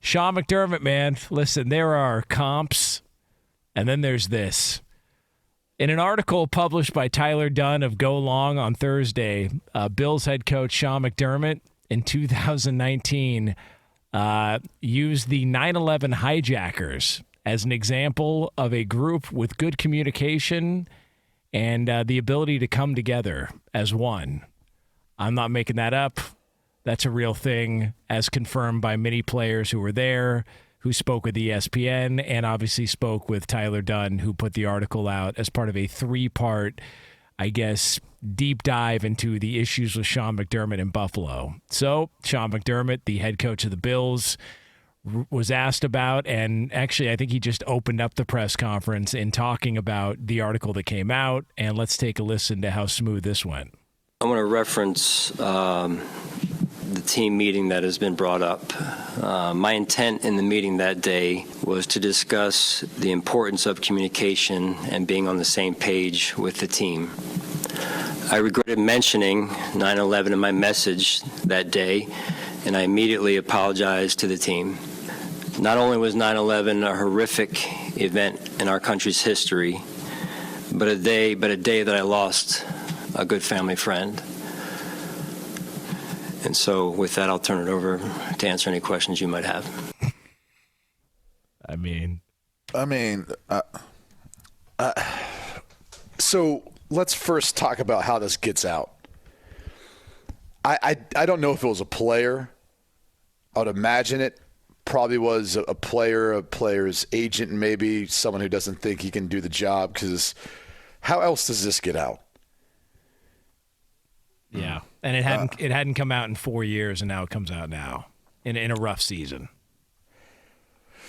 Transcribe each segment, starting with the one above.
Sean McDermott, man, listen, there are comps, and then there's this. In an article published by Tyler Dunn of Go Long on Thursday, Bills head coach Sean McDermott in 2019 used the 9/11 hijackers as an example of a group with good communication and the ability to come together as one. I'm not making that up. That's a real thing, as confirmed by many players who were there, who spoke with ESPN, and obviously spoke with Tyler Dunn, who put the article out as part of a 3-part, I guess, deep dive into the issues with Sean McDermott in Buffalo. So Sean McDermott, the head coach of the Bills, was asked about, and actually I think he just opened up the press conference in talking about the article that came out, and let's take a listen to how smooth this went. I want to reference the team meeting that has been brought up. My intent in the meeting that day was to discuss the importance of communication and being on the same page with the team. I regretted mentioning 9/11 in my message that day, and I immediately apologized to the team. Not only was 9/11 a horrific event in our country's history, but a day that I lost a good family friend. And so with that, I'll turn it over to answer any questions you might have. So let's first talk about how this gets out. I don't know if it was a player. I would imagine it probably was a player's agent, and maybe someone who doesn't think he can do the job, because how else does this get out? Yeah, and it hadn't come out in 4 years, and now it comes out now in a rough season.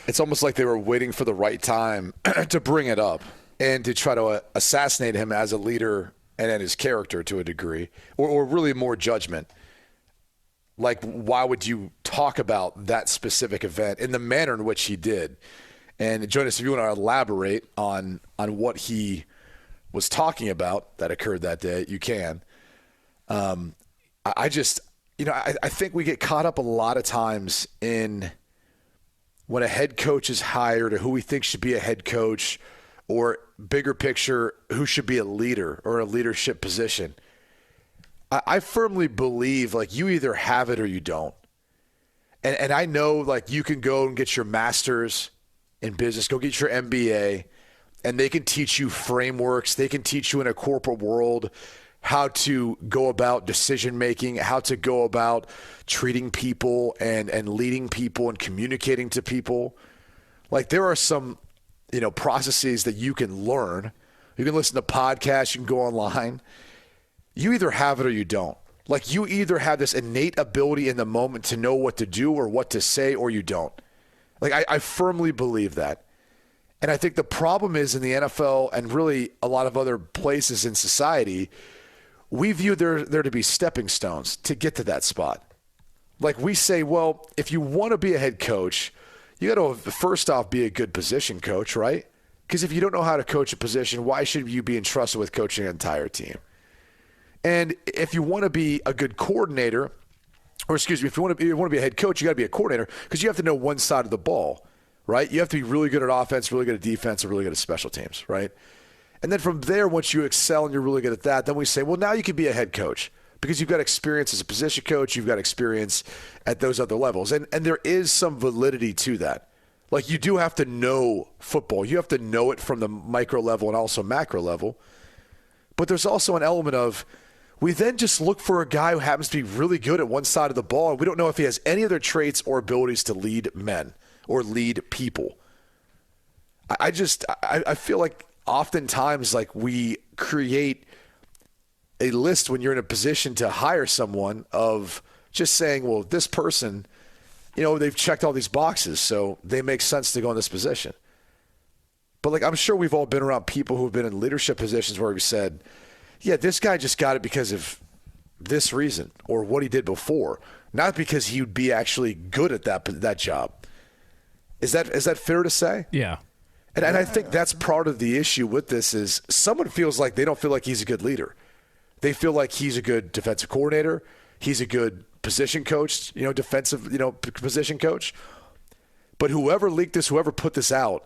It's almost like they were waiting for the right time to bring it up and to try to assassinate him as a leader and his character to a degree, or really more judgment. Like, why would you talk about that specific event in the manner in which he did? And Jonas, if you want to elaborate on what he was talking about that occurred that day, you can. I think we get caught up a lot of times in when a head coach is hired, or who we think should be a head coach, or bigger picture, who should be a leader or a leadership position. I firmly believe, like, you either have it or you don't. And I know, like, you can go and get your master's in business, go get your MBA, and they can teach you frameworks. They can teach you in a corporate world how to go about decision-making, how to go about treating people and leading people and communicating to people. Like, there are some, processes that you can learn. You can listen to podcasts, you can go online. You either have it or you don't. Like, you either have this innate ability in the moment to know what to do or what to say, or you don't. Like, I firmly believe that. And I think the problem is, in the NFL and really a lot of other places in society, we view there to be stepping stones to get to that spot. Like, we say, well, if you want to be a head coach, you got to first off be a good position coach, right? Because if you don't know how to coach a position, why should you be entrusted with coaching an entire team? And if you want to be a good coordinator, if you want to be a head coach, you got to be a coordinator, because you have to know one side of the ball, right? You have to be really good at offense, really good at defense, and really good at special teams, right? And then from there, once you excel and you're really good at that, then we say, well, now you can be a head coach, because you've got experience as a position coach, you've got experience at those other levels. And there is some validity to that. Like, you do have to know football. You have to know it from the micro level and also macro level. But there's also an element of, we then just look for a guy who happens to be really good at one side of the ball, and we don't know if he has any other traits or abilities to lead men or lead people. I feel like oftentimes, like, we create a list when you're in a position to hire someone of just saying, well, this person, they've checked all these boxes, so they make sense to go in this position. But, like, I'm sure we've all been around people who've been in leadership positions where we said, yeah, this guy just got it because of this reason or what he did before, not because he would be actually good at that job. Is that fair to say? Yeah. And I think that's part of the issue with this is someone feels like they don't feel like he's a good leader. They feel like he's a good defensive coordinator. He's a good position coach, defensive, position coach. But whoever leaked this, whoever put this out,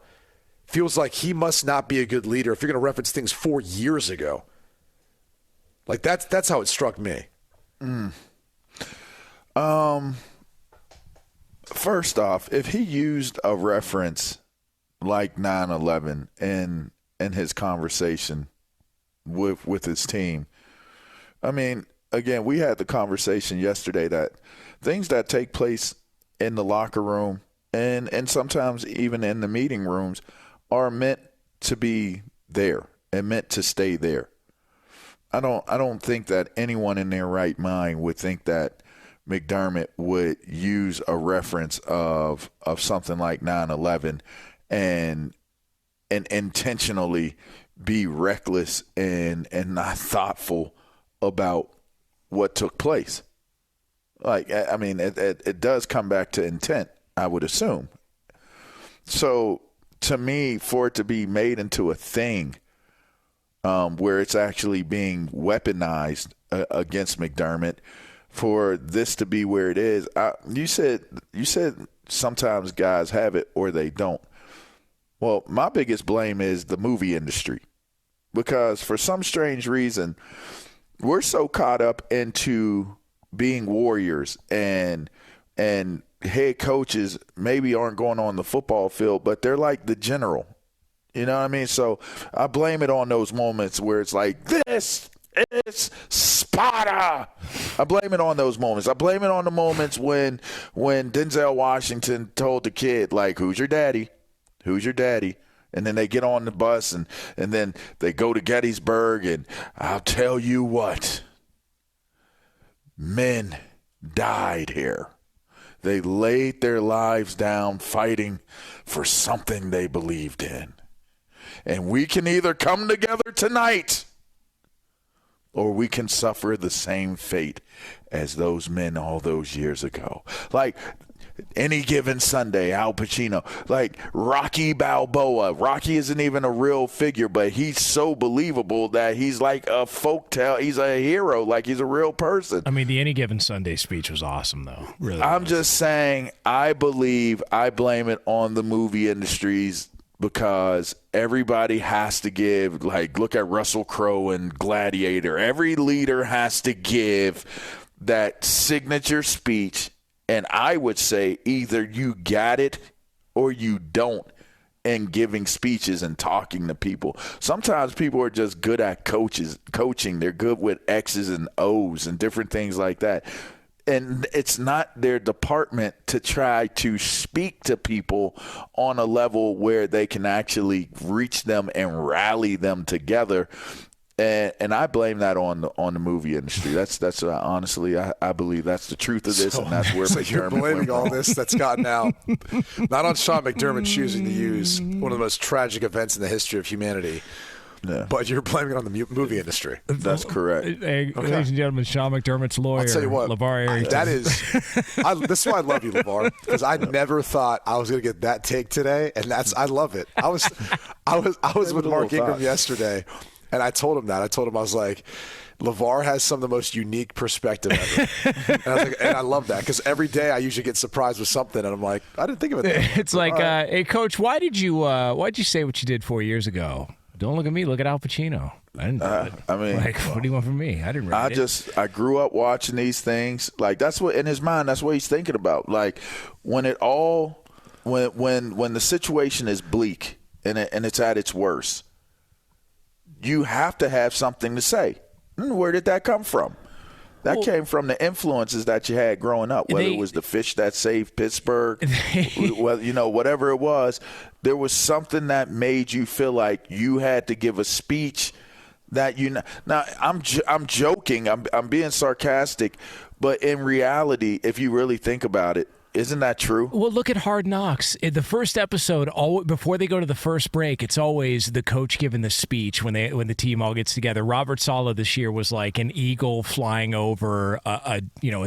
feels like he must not be a good leader if you're going to reference things 4 years ago. Like, that's how it struck me. First off, if he used a reference like 9/11 in his conversation with his team, I mean, again, we had the conversation yesterday that things that take place in the locker room and sometimes even in the meeting rooms are meant to be there and meant to stay there. I don't think that anyone in their right mind would think that McDermott would use a reference of something like 9/11 and intentionally be reckless and not thoughtful about what took place. Like, I mean, it does come back to intent, I would assume. So to me, for it to be made into a thing where it's actually being weaponized against McDermott, for this to be where it is, you said sometimes guys have it or they don't. Well, my biggest blame is the movie industry, because for some strange reason, we're so caught up into being warriors and head coaches maybe aren't going on the football field, but they're like the general. You know what I mean? So I blame it on those moments where it's like, this is Sparta. I blame it on those moments. I blame it on the moments when Denzel Washington told the kid, like, who's your daddy? Who's your daddy? And then they get on the bus and then they go to Gettysburg, and I'll tell you what, men died here. They laid their lives down fighting for something they believed in. And we can either come together tonight or we can suffer the same fate as those men all those years ago. Like, Any Given Sunday, Al Pacino, like Rocky Balboa. Rocky isn't even a real figure, but he's so believable that he's like a folktale. He's a hero, like he's a real person. I mean, the Any Given Sunday speech was awesome, though. Really, I'm just saying, I blame it on the movie industries, because everybody has to give, like, look at Russell Crowe and Gladiator. Every leader has to give that signature speech. And I would say either you got it or you don't in giving speeches and talking to people. Sometimes people are just good at coaching. They're good with X's and O's and different things like that. And it's not their department to try to speak to people on a level where they can actually reach them and rally them together. And I blame that on the movie industry. That's honestly, I believe that's the truth of this, and that's where so you're blaming all this that's gotten out, not on Sean McDermott choosing to use one of the most tragic events in the history of humanity, but you're blaming it on the movie industry. That's correct. Hey, ladies and gentlemen, Sean McDermott's lawyer, I'll tell you what, LaVar Arrington. That is, this is why I love you, LaVar, because I never thought I was going to get that take today, and I love it. I was with Mark Ingram yesterday. And I told him that. I was like, LaVar has some of the most unique perspective ever. and I love that, because every day I usually get surprised with something, and I'm like, I didn't think of it that way. It's like, hey, Coach, why'd you say what you did 4 years ago? Don't look at me. Look at Al Pacino. I didn't do it. I mean, like, what do you want from me? I didn't write it. I grew up watching these things. Like, that's what, in his mind, that's what he's thinking about. Like, when the situation is bleak and it's at its worst, you have to have something to say. Where did that come from? That came from the influences that you had growing up, whether it was the fish that saved Pittsburgh, whatever it was. There was something that made you feel like you had to give a speech that Now, I'm joking. I'm being sarcastic. But in reality, if you really think about it, isn't that true? Well, look at Hard Knocks. In the first episode, before they go to the first break, it's always the coach giving the speech when the team all gets together. Robert Saleh this year was like an eagle flying over a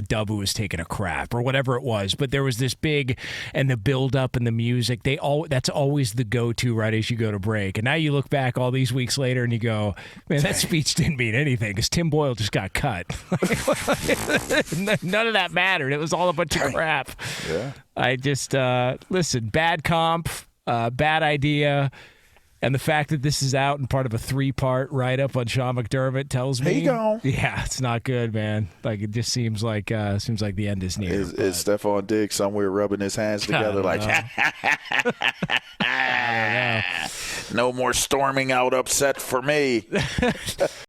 dove who was taking a crap or whatever it was. But there was this big, and the build up and the music. That's always the go-to right as you go to break. And now you look back all these weeks later and you go, man, that speech didn't mean anything because Tim Boyle just got cut. None of that mattered. It was all a bunch of crap. Yeah. I just listen. Bad comp, bad idea. And the fact that this is out and part of a 3-part write-up on Sean McDermott tells me, Here you go. Yeah, it's not good, man. Like it just seems like the end is near. Is Stephon Diggs somewhere rubbing his hands together like, no more storming out upset for me?